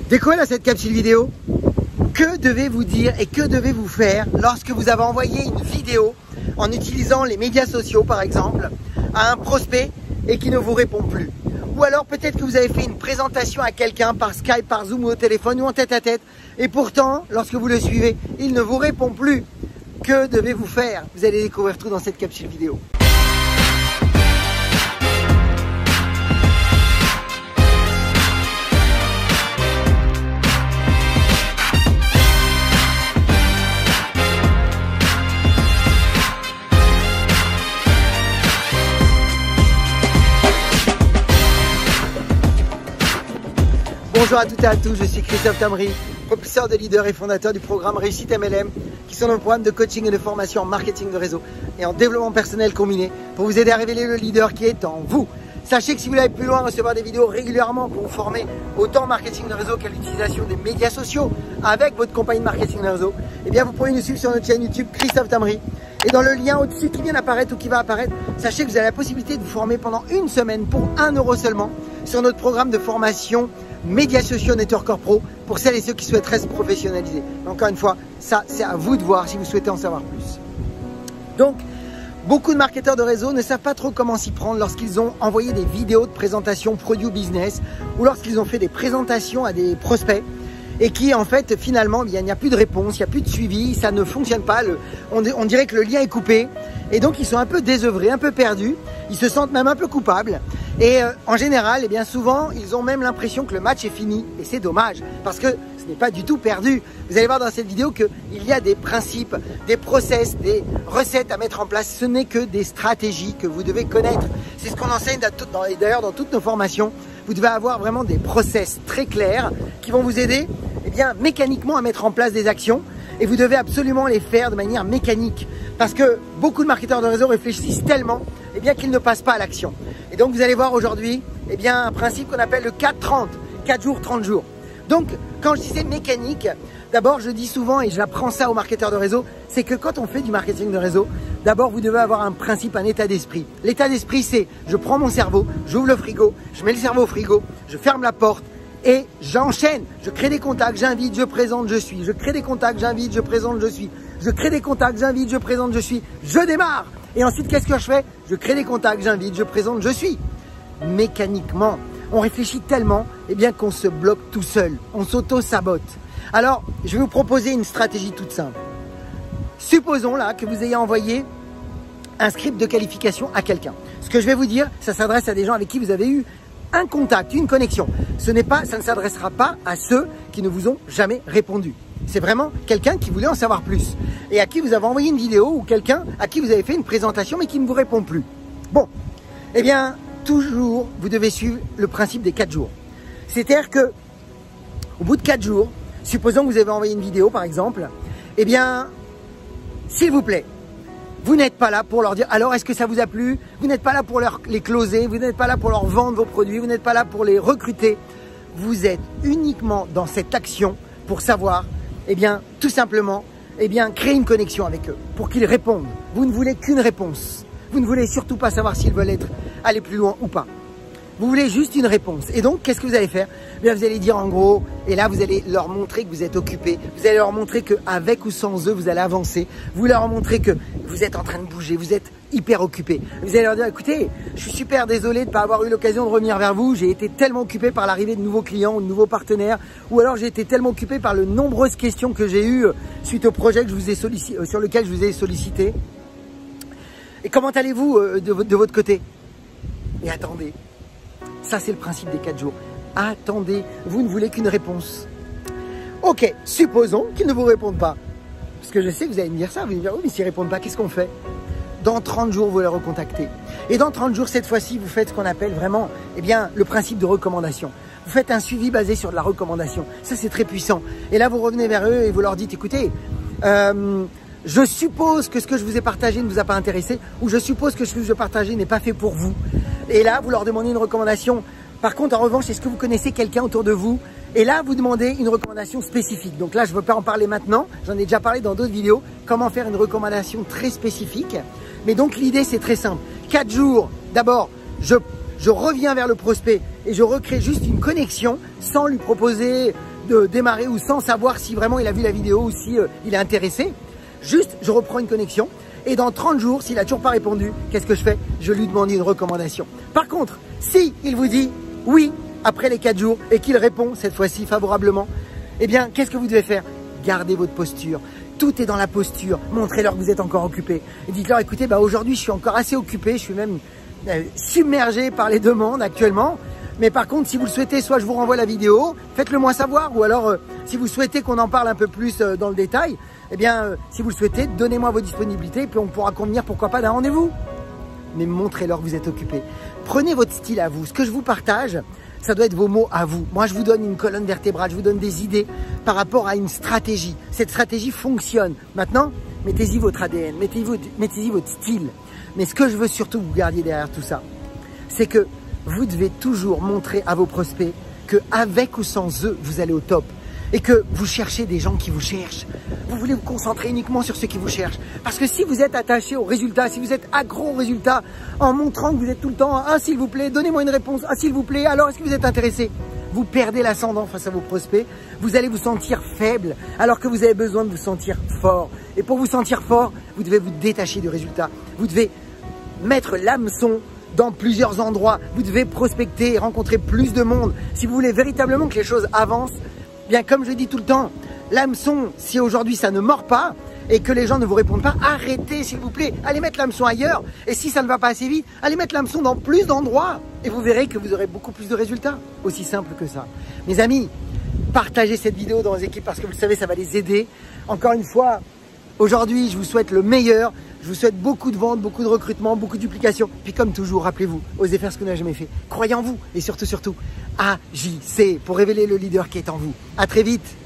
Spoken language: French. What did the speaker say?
Découvrez cette capsule vidéo. Que devez-vous dire et que devez-vous faire lorsque vous avez envoyé une vidéo en utilisant les médias sociaux par exemple à un prospect et qui ne vous répond plus? Ou alors peut-être que vous avez fait une présentation à quelqu'un par Skype, par Zoom ou au téléphone ou en tête à tête et pourtant lorsque vous le suivez, il ne vous répond plus. Que devez-vous faire? Vous allez découvrir tout dans cette capsule vidéo. Bonjour à toutes et à tous, je suis Christophe Tamri, propulseur de leader et fondateur du programme Réussite MLM, qui sont nos programmes de coaching et de formation en marketing de réseau et en développement personnel combiné pour vous aider à révéler le leader qui est en vous. Sachez que si vous voulez aller plus loin, recevoir des vidéos régulièrement pour vous former autant en marketing de réseau qu'à l'utilisation des médias sociaux avec votre compagnie de marketing de réseau, eh bien vous pourrez nous suivre sur notre chaîne YouTube Christophe Tamri. Et dans le lien au-dessus qui vient d'apparaître ou qui va apparaître, sachez que vous avez la possibilité de vous former pendant une semaine pour 1 € seulement sur notre programme de formation médias sociaux Networker Pro pour celles et ceux qui souhaiteraient se professionnaliser. Mais encore une fois, ça c'est à vous de voir si vous souhaitez en savoir plus. Donc, beaucoup de marketeurs de réseau ne savent pas trop comment s'y prendre lorsqu'ils ont envoyé des vidéos de présentation produit ou business ou lorsqu'ils ont fait des présentations à des prospects et qui en fait finalement il n'y a plus de réponse, il n'y a plus de suivi, ça ne fonctionne pas, on dirait que le lien est coupé et donc ils sont un peu désœuvrés, un peu perdus, ils se sentent même un peu coupables et en général, eh bien souvent ils ont même l'impression que le match est fini et c'est dommage parce que ce n'est pas du tout perdu. Vous allez voir dans cette vidéo qu'il y a des principes, des process, des recettes à mettre en place, ce n'est que des stratégies que vous devez connaître. C'est ce qu'on enseigne d'ailleurs dans toutes nos formations. Vous devez avoir vraiment des process très clairs qui vont vous aider eh bien, mécaniquement à mettre en place des actions et vous devez absolument les faire de manière mécanique parce que beaucoup de marketeurs de réseau réfléchissent tellement eh bien, qu'ils ne passent pas à l'action. Et donc vous allez voir aujourd'hui eh bien, un principe qu'on appelle le 4-30, 4 jours, 30 jours. Donc quand je disais mécanique, d'abord je dis souvent et j'apprends ça aux marketeurs de réseau, c'est que quand on fait du marketing de réseau, d'abord vous devez avoir un principe, un état d'esprit. L'état d'esprit c'est je prends mon cerveau, j'ouvre le frigo, je mets le cerveau au frigo, je ferme la porte et j'enchaîne. Je crée des contacts, j'invite, je présente, je suis. Je crée des contacts, j'invite, je présente, je suis. Je crée des contacts, j'invite, je présente, je suis. Je démarre. Et ensuite qu'est-ce que je fais? Je crée des contacts, j'invite, je présente, je suis. Mécaniquement, on réfléchit tellement eh bien qu'on se bloque tout seul, on s'auto-sabote. Alors, je vais vous proposer une stratégie toute simple. Supposons là que vous ayez envoyé un script de qualification à quelqu'un. Ce que je vais vous dire, ça s'adresse à des gens avec qui vous avez eu un contact, une connexion. Ça ne s'adressera pas à ceux qui ne vous ont jamais répondu. C'est vraiment quelqu'un qui voulait en savoir plus et à qui vous avez envoyé une vidéo ou quelqu'un à qui vous avez fait une présentation mais qui ne vous répond plus. Bon, eh bien, toujours, vous devez suivre le principe des 4 jours. C'est-à-dire que au bout de 4 jours, supposons que vous avez envoyé une vidéo par exemple, eh bien, s'il vous plaît, vous n'êtes pas là pour leur dire alors est-ce que ça vous a plu? Vous n'êtes pas là pour les closer, vous n'êtes pas là pour leur vendre vos produits, vous n'êtes pas là pour les recruter. Vous êtes uniquement dans cette action pour savoir, eh bien, tout simplement, eh bien, créer une connexion avec eux pour qu'ils répondent. Vous ne voulez qu'une réponse. Vous ne voulez surtout pas savoir s'ils veulent aller plus loin ou pas. Vous voulez juste une réponse. Et donc, qu'est-ce que vous allez faire? Eh bien, vous allez dire en gros, et là, vous allez leur montrer que vous êtes occupé. Vous allez leur montrer qu'avec ou sans eux, vous allez avancer. Vous leur montrez que vous êtes en train de bouger, vous êtes hyper occupé. Vous allez leur dire, écoutez, je suis super désolé de ne pas avoir eu l'occasion de revenir vers vous. J'ai été tellement occupé par l'arrivée de nouveaux clients ou de nouveaux partenaires. Ou alors, j'ai été tellement occupé par les nombreuses questions que j'ai eues suite au projet que je vous ai sur lequel je vous ai sollicité. Et comment allez-vous de votre côté? Et attendez. Ça, c'est le principe des 4 jours. Attendez, vous ne voulez qu'une réponse. Ok, supposons qu'ils ne vous répondent pas. Parce que je sais que vous allez me dire ça, vous allez me dire, oui, mais s'ils ne répondent pas, qu'est-ce qu'on fait? Dans 30 jours, vous les recontactez. Et dans 30 jours, cette fois-ci, vous faites ce qu'on appelle vraiment eh bien, le principe de recommandation. Vous faites un suivi basé sur de la recommandation. Ça, c'est très puissant. Et là, vous revenez vers eux et vous leur dites, écoutez, je suppose que ce que je vous ai partagé ne vous a pas intéressé ou je suppose que ce que je vous ai partagé n'est pas fait pour vous. Et là, vous leur demandez une recommandation. Par contre, en revanche, est-ce que vous connaissez quelqu'un autour de vous? Et là, vous demandez une recommandation spécifique. Donc là, je ne veux pas en parler maintenant. J'en ai déjà parlé dans d'autres vidéos. Comment faire une recommandation très spécifique. Mais donc, l'idée, c'est très simple. 4 jours, d'abord, je reviens vers le prospect et je recrée juste une connexion sans lui proposer de démarrer ou sans savoir si vraiment il a vu la vidéo ou si il est intéressé. Juste, je reprends une connexion et dans 30 jours, s'il n'a toujours pas répondu, qu'est-ce que je fais? Je lui demande une recommandation. Par contre, si il vous dit oui après les 4 jours et qu'il répond cette fois-ci favorablement, eh bien, qu'est-ce que vous devez faire? Gardez votre posture. Tout est dans la posture. Montrez-leur que vous êtes encore occupé. Et dites-leur, écoutez, aujourd'hui, je suis encore assez occupé. Je suis même submergé par les demandes actuellement. Mais par contre, si vous le souhaitez, soit je vous renvoie la vidéo, faites-le moi savoir. Ou alors, si vous souhaitez qu'on en parle un peu plus dans le détail, eh bien, si vous le souhaitez, donnez-moi vos disponibilités et puis on pourra convenir, pourquoi pas, d'un rendez-vous. Mais montrez-leur que vous êtes occupé. Prenez votre style à vous. Ce que je vous partage, ça doit être vos mots à vous. Moi, je vous donne une colonne vertébrale, je vous donne des idées par rapport à une stratégie. Cette stratégie fonctionne. Maintenant, mettez-y votre ADN, mettez-y votre style. Mais ce que je veux surtout que vous gardiez derrière tout ça, c'est que vous devez toujours montrer à vos prospects qu'avec ou sans eux, vous allez au top. Et que vous cherchez des gens qui vous cherchent. Vous voulez vous concentrer uniquement sur ceux qui vous cherchent. Parce que si vous êtes attaché aux résultats, si vous êtes accro aux résultats, en montrant que vous êtes tout le temps « Ah, s'il vous plaît, donnez-moi une réponse. Ah, s'il vous plaît, alors est-ce que vous êtes intéressé ?» Vous perdez l'ascendant face à vos prospects. Vous allez vous sentir faible alors que vous avez besoin de vous sentir fort. Et pour vous sentir fort, vous devez vous détacher du résultat. Vous devez mettre l'hameçon dans plusieurs endroits. Vous devez prospecter et rencontrer plus de monde. Si vous voulez véritablement que les choses avancent, bien, comme je dis tout le temps, l'hameçon, si aujourd'hui ça ne mord pas et que les gens ne vous répondent pas, arrêtez s'il vous plaît, allez mettre l'hameçon ailleurs. Et si ça ne va pas assez vite, allez mettre l'hameçon dans plus d'endroits et vous verrez que vous aurez beaucoup plus de résultats. Aussi simple que ça. Mes amis, partagez cette vidéo dans vos équipes parce que vous le savez, ça va les aider. Encore une fois, aujourd'hui, je vous souhaite le meilleur. Je vous souhaite beaucoup de ventes, beaucoup de recrutement, beaucoup de duplication. Puis comme toujours, rappelez-vous, osez faire ce que vous n'avez jamais fait. Croyez en vous et surtout, agissez pour révéler le leader qui est en vous. À très vite.